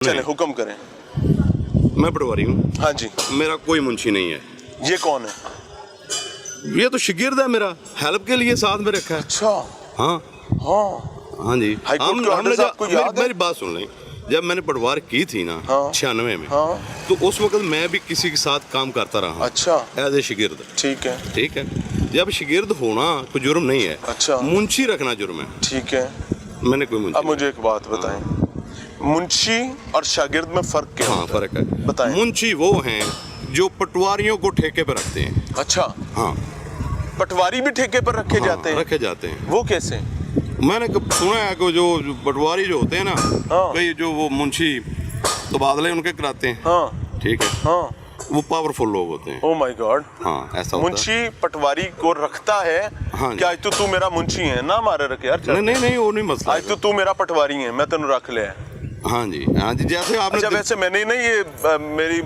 चले हुक्म करें। मैं पटवारी हूँ। हाँ जी। मेरा कोई मुंशी नहीं है। ये कौन है? ये तो शिगिर्द है मेरा, हेल्प के लिए साथ में रखा है। अच्छा। हाँ हाँ हाँ जी। हाईकोर्ट के ऑर्डर्स आपको याद है? मेरी बात सुन लें, जब मैंने पटवार की थी ना 96 में, हाँ। तो उस वक्त मैं भी किसी के साथ काम करता रहा। अच्छा। एज ए शिगिर्द। ठीक है। ठीक है, जब शिगिर्द होना कोई जुर्म नहीं है। अच्छा। मुंशी रखना जुर्म है। ठीक है। मैंने कोई मुंशी। अब मुझे एक बात बताएं, मुंशी और शागिर्द में फर्क क्या हाँ होता है? फर्क है। बताएं। मुंशी वो हैं जो पटवारियों को ठेके पर रखते हैं। अच्छा। हाँ पटवारी भी ठेके पर रखे हाँ, जाते हैं? रखे जाते हैं। वो कैसे? मैंने सुना है कि जो पटवारी जो होते हैं ना, हाँ। भाई जो वो मुंशी तबादले उनके कराते हैं। हाँ ठीक है। हाँ। वो पावरफुल लोग होते हैं। Oh my God. हाँ ऐसा होता है। मुंशी पटवारी को रखता है। हाँ कि आज तो तू मेरा मुंशी है ना, मारे रखे यार। नहीं नहीं नहीं, वो नहीं मसला। आज तो तू मेरा पटवारी है, मैं तेन रख लिया। हाँ जी जैसे आपने अच्छा वैसे मैंने नहीं ये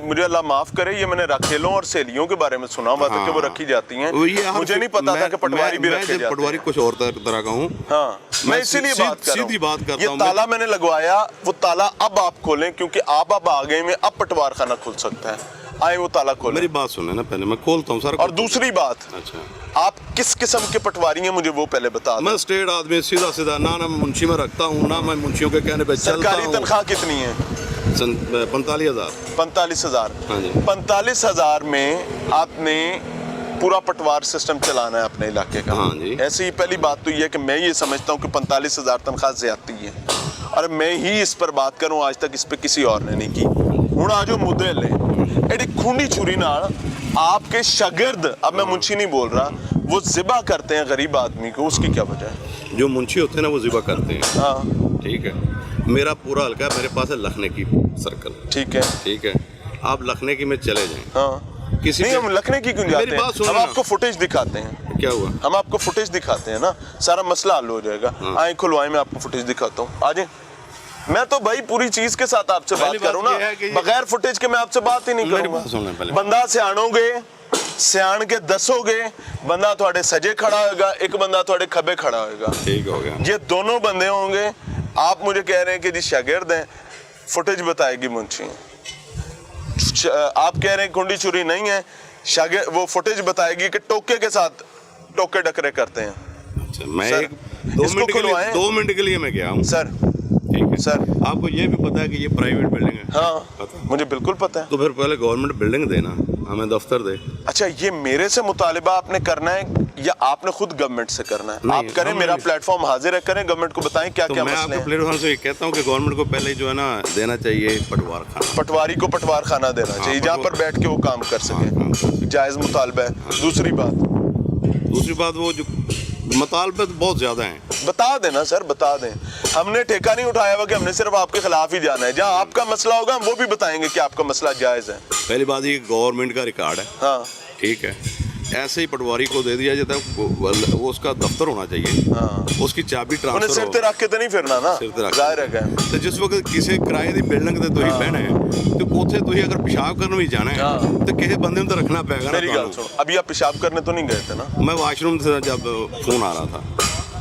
मुझे अल्लाह माफ करे, ये मैंने रखेलों और सहेलियों के बारे में सुना हुआ था कि वो रखी जाती हैं। मुझे नहीं पता था कि पटवारी भी रखे जाते हैं। पटवारी कुछ और तरह का हूँ। हाँ मैं इसीलिए बात कर रहा हूँ। सीधी बात करता ये हूँ। ताला मैंने लगवाया, वो ताला अब आप खोलें क्योंकि आप अब आ गए में, अब पटवार खाना खुल सकता है। आए वो ताला खोलें। मेरी बात सुने ना पहले, मैं खोलता हूँ सर। और दूसरी बात, अच्छा आप किस किस्म के पटवारी हैं मुझे वो पहले बता दें। मैं स्टेट आदमी, सीधा सीधा ना मुंशी में रखता हूँ, ना मैं मुंशियों के कहने पे चलता हूँ। सरकारी तनख्वाह कितनी है? 45,000। 45,000। हाँ जी। 45,000 में आपने पूरा पटवार सिस्टम चलाना है अपने इलाके का। हाँ जी। ऐसे ही पहली बात तो ये है कि मैं ये समझता हूँ कि 45,000 तनख्वाह ज्यादती है, और मैं ही इस पर बात करूँ, आज तक इस पे किसी और ने नहीं की। हूँ आज मुद्दे ले एडी खूनी छुरी नाल आपके शागिर्द, अब मैं मुंशी नहीं बोल रहा, वो ज़िबा करते हैं गरीब आदमी को, उसकी क्या वजह है? जो मुंशी होते हैं ना वो ज़िबा करते हैं। हाँ ठीक है। मेरा पूरा हल्का मेरे पास है लखने की सर्कल। ठीक है। ठीक है, आप लखने की में चले जाएं। हाँ किसी नहीं, हम लखने की क्यों जाते हैं? हम आपको फुटेज दिखाते हैं। क्या हुआ? हम आपको फुटेज दिखाते हैं ना, सारा मसला हल हो जाएगा। हाँ। आए खुलवाएं, मैं आपको फुटेज दिखाता हूँ। आ जाए। मैं तो भाई पूरी चीज के साथ आपसे बात करूँ ना, बगैर फुटेज के मैं आपसे बात ही नहीं करूँगा। बंदा सियाणोगे, सियाण के दसोगे, बंदा थोड़े सजे खड़ा होगा, एक बंदा थोड़े खबे खड़ा होगा। ठीक हो गया। ये दोनों बंदे होंगे। आप मुझे कह रहे हैं कि जी शागिर्द हैं, फुटेज बताएगी मुंशी। आप कह रहे हैं कुंडी चुरी नहीं है, शागिर्द वो फुटेज बताएगी कि टोके के साथ टोके डकरे करते हैं। अच्छा मैं 2 मिनट के लिए मैं गया हूँ सर। ठीक है सर आपको ये भी पता है कि ये प्राइवेट बिल्डिंग है? हाँ मुझे बिल्कुल पता है। तो फिर पहले गवर्नमेंट बिल्डिंग देना, हमें दफ्तर दे। अच्छा ये मेरे से मुतालिबा आपने करना है या आपने खुद गवर्नमेंट से करना है? आप करें, मेरा प्लेटफॉर्म हाजिर है, करें, गवर्नमेंट को बताएं क्या क्या मसले हैं। मैं आपके प्लेटफॉर्म से कहता हूँ कि गवर्नमेंट को पहले जो है ना देना चाहिए पटवार खाना। पटवारी को पटवार खाना देना चाहिए जहाँ पर बैठ के वो काम कर सके। जायज मुतालबा है। दूसरी बात वो जो मुतालबे बहुत ज्यादा हैं। बता देना सर, बता दें। हमने ठेका नहीं उठाया हुआ कि हमने सिर्फ आपके खिलाफ ही जाना है। जहाँ आपका मसला होगा हम वो भी बताएंगे कि आपका मसला जायज है। पहली बात ये गवर्नमेंट का रिकॉर्ड है। हाँ ठीक है, ऐसे ही पटवारी को दे दिया जाता है, वो उसका दफ्तर होना चाहिए। हाँ उसकी चाबी उन्हें ट्रांसफर सिर ते रख के तो नहीं फिरना ना, जाहिर है। तो जिस वक्त किसी किराए की बिल्डिंग ते तुसीं बहना है तो उत्थे तुसीं अगर पेशाब करने भी जाना है तो किसी बंदे को तो रखना पेगा ना। मेरी गल सुनो, अभी आप पेशाब करने तो नहीं गए थे ना? मैं वॉशरूम से जब फोन आ रहा था,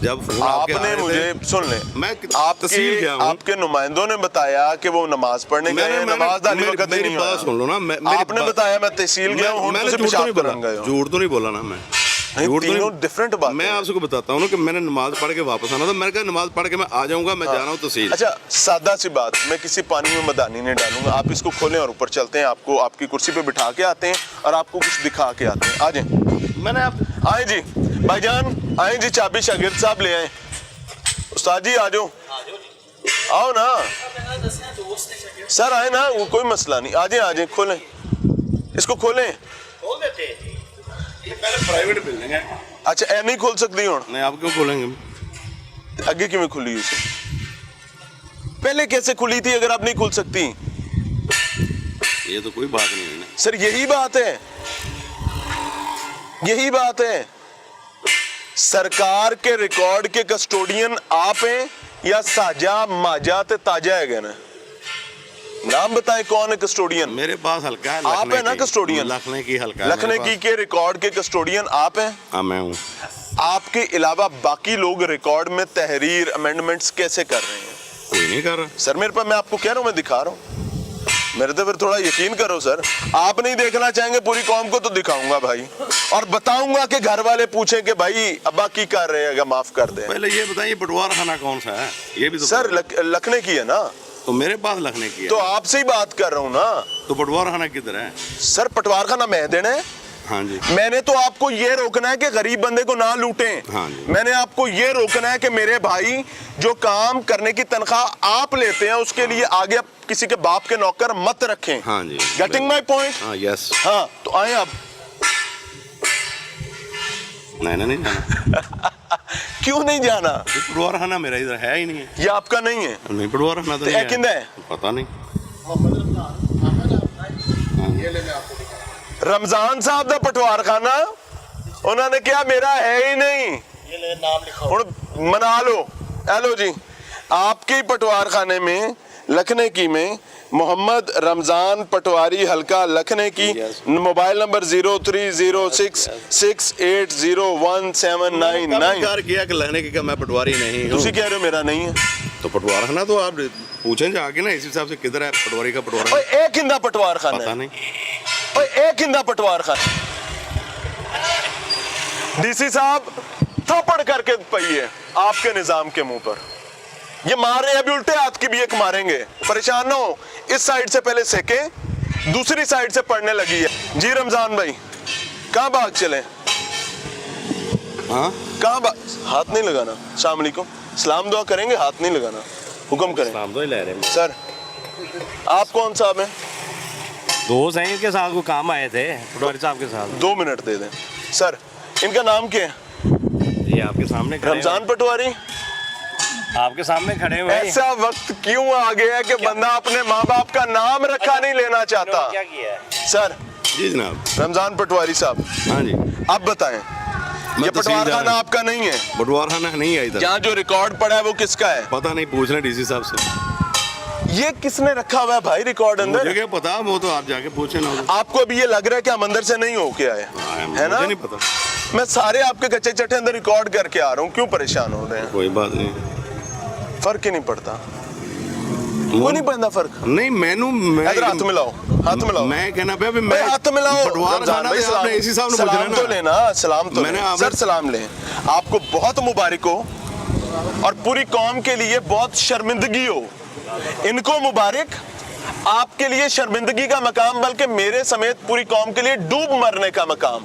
जब फोन आपने मुझे सुन ले, मैं तहसील गया हूं, आपके नुमाइंदों ने बताया कि वो नमाज पढ़ने गए हैं, नमाज दाली वक्त नहीं। मेरी बात सुन लो ना, आपने बताया मैं तहसील गया हूं, मैंने झूठ तो नहीं बोला ना, मैं तीनों डिफरेंट बात। मैं आपसे को बताता हूँ ना कि मैंने नमाज पढ़ के वापस आना था। मैंने कहा नमाज पढ़ के मैं आ जाऊंगा, मैं जा रहा हूँ तहसील। अच्छा सादा सी बात, मैं किसी पानी में मदानी नहीं डालूंगा। आप इसको खोलें और ऊपर चलते हैं, आपको आपकी कुर्सी पे बिठा के आते हैं और आपको कुछ दिखा के आते हैं। आ जाए। मैंने आप आए जी भाईजान, आए जी, चाबी शागिर्द साहब ले आए। उस्ताद जी आ जाओ, आओ ना सर, आए ना, कोई मसला नहीं। आ जाए खोलें, इसको खोलें। पहले प्राइवेट बिल्डिंग है। अच्छा ए नहीं खोल सकती हूँ? नहीं, आप क्यों खोलेंगे? आगे क्यों खुली उसे? पहले कैसे खुली थी अगर आप नहीं खोल सकती? ये तो कोई बात नहीं है ना सर, यही बात है, यही बात है। सरकार के रिकॉर्ड के कस्टोडियन आप हैं या साजा माजा ते ताजा है ना? नाम बताएं कौन है कस्टोडियन? मेरे पास हल्का है, आप है ना कस्टोडियन? लखने की हल्का, लखने की के रिकॉर्ड के कस्टोडियन आप हैं? हाँ मैं हूँ। आपके अलावा बाकी लोग रिकॉर्ड में तहरीर अमेंडमेंट्स कैसे कर रहे हैं? कोई नहीं कर रहा। सर मेरे पास, मैं आपको कह रहा हूँ, मैं दिखा रहा हूँ, मेरे तो फिर थोड़ा यकीन करो सर। आप नहीं देखना चाहेंगे पूरी कौम को तो दिखाऊंगा भाई, और बताऊंगा कि घर वाले पूछें कि भाई अब्बा की कर रहे हैं, माफ कर दें। पहले ये बताइए पटवार खाना कौन सा है, ये भी तो सर लखने की है ना, तो मेरे पास लखने की है, तो आपसे ही बात कर रहा हूँ ना। तो पटवार खाना किधर है? सर पटवार खाना मैं देना है। हाँ जी, मैंने तो आपको ये रोकना है कि गरीब बंदे को ना लूटें। हाँ जी। मैंने आपको ये रोकना है कि मेरे भाई जो काम करने की तनख्वाह आप लेते हैं उसके लिए आगे आप किसी के बाप के नौकर मत रखें। हाँ जी, गेटिंग माई पॉइंट? हाँ यस। हाँ तो आए आप। नहीं जाना। क्यों नहीं जाना? ये पटवार खाना मेरा इधर है ही नहीं है। ये आपका नहीं है? नहीं पटवार खाना तो तो नहीं ये किंदा है? पता नहीं। रमजान साहब दा पटवार खाना उन्होंने क्या मेरा है ही नहीं, ये ले नाम लिखो। हुण मना लो। हेलो जी, आपके ही पटवार खाने में लखने की में मोहम्मद रमजान पटवारी हल्का लखने की, मोबाइल नंबर 030668017999। कार किया कि लखने की का मैं पटवारी नहीं हूँ। तुसी कह रहे हो मेरा नहीं है? तो पटवार खाना तो आप पूछें जाके ना इस हिसाब से किधर है पटवारी का पटवार। ओए एक हिंदा पटवार खाना पता है। नहीं। ओए एक हिंदा पटवार खाना। डीसी साहब थप्पड़ करके पइए आपके निजाम के मुंह पर। ये मार रहे हैं, अभी उल्टे हाथ की भी एक मारेंगे, परेशान ना हो। इस साइड से पहले सेके, दूसरी साइड से पड़ने लगी है। जी रमजान भाई कहाँ भाग चले? हाँ कहाँ हाथ नहीं लगाना। अस्सलाम वालेकुम, सलाम दुआ करेंगे, हाथ नहीं लगाना, हुक्म करें। नाम तो ही ले रहे हैं। सर आप कौन साहब हैं? दोस्त हैं, इनके साथ को काम आए थे पटवारी साहब के साथ। 2 मिनट दे दें। सर इनका नाम क्या है? ये आपके सामने खड़े रमजान पटवारी। हैं। आपके सामने खड़े हुए हैं। ऐसा वक्त क्यों आ गया है कि बंदा अपने माँ बाप का नाम रखा नहीं लेना चाहता? क्या किया है? सर जी जनाब। रमजान पटवारी साहब हाँ जी, आप बताएं, ये तहसीलदार पटवार खाना हूं। आपका नहीं है? पटवार खाना नहीं है इधर। यहाँ जो रिकॉर्ड पड़ा है वो किसका है? पता नहीं, पूछ रहे डीसी साहब से। ये किसने रखा हुआ है भाई रिकॉर्ड मुझे अंदर? क्या पता, वो तो आप जाके पूछे ना। आपको अभी ये लग रहा है कि हम अंदर से नहीं होके आए, है ना? मुझे नहीं पता। मैं सारे आपके कच्चे चट्टे अंदर रिकॉर्ड करके आ रहा हूँ, क्यों परेशान हो रहे हैं? कोई बात नहीं। फर्क ही नहीं पड़ता, वो नहीं पड़ता फर्क। नहीं मैनू इधर हाथ मिलाओ, हाथ मिलाओ। मैं कहना पे अभी भाई मैं हाथ मिलाओ। पटवार रमजान खाना भाई तो आपने इसी साहब ने पूछना सलाम तो ना। लेना, सलाम तो मैंने लें। आपने- सर सलाम लें। आपको बहुत मुबारक हो और पूरी कौम के लिए बहुत शर्मिंदगी हो। इनको मुबारक, आपके लिए शर्मिंदगी का मकाम, बल्कि मेरे समेत पूरी कौम के लिए डूब मरने का मकाम।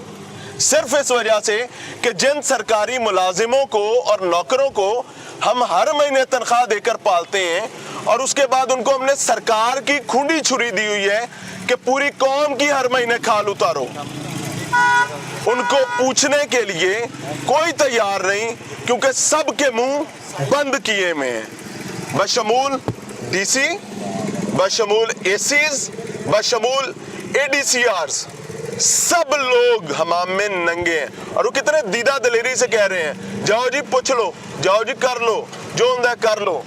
सिर्फ इस वजह से कि जिन सरकारी मुलाजिमों को और नौकरों को हम हर महीने तनख्वाह देकर पालते हैं और उसके बाद उनको हमने सरकार की खूंडी छुरी दी हुई है कि पूरी कौम की हर महीने खाल उतारो, उनको पूछने के लिए कोई तैयार नहीं, क्योंकि सबके मुंह बंद किए में हैं। बशमूल डीसी, बशमूल एसीज, बशमूल एडीसीआरस, सब लोग हमाम में नंगे हैं। और वो कितने दीदा दलेरी से कह रहे हैं, जाओ जी पूछ लो, जाओ जी कर लो, जो ਹੁੰਦਾ कर लो।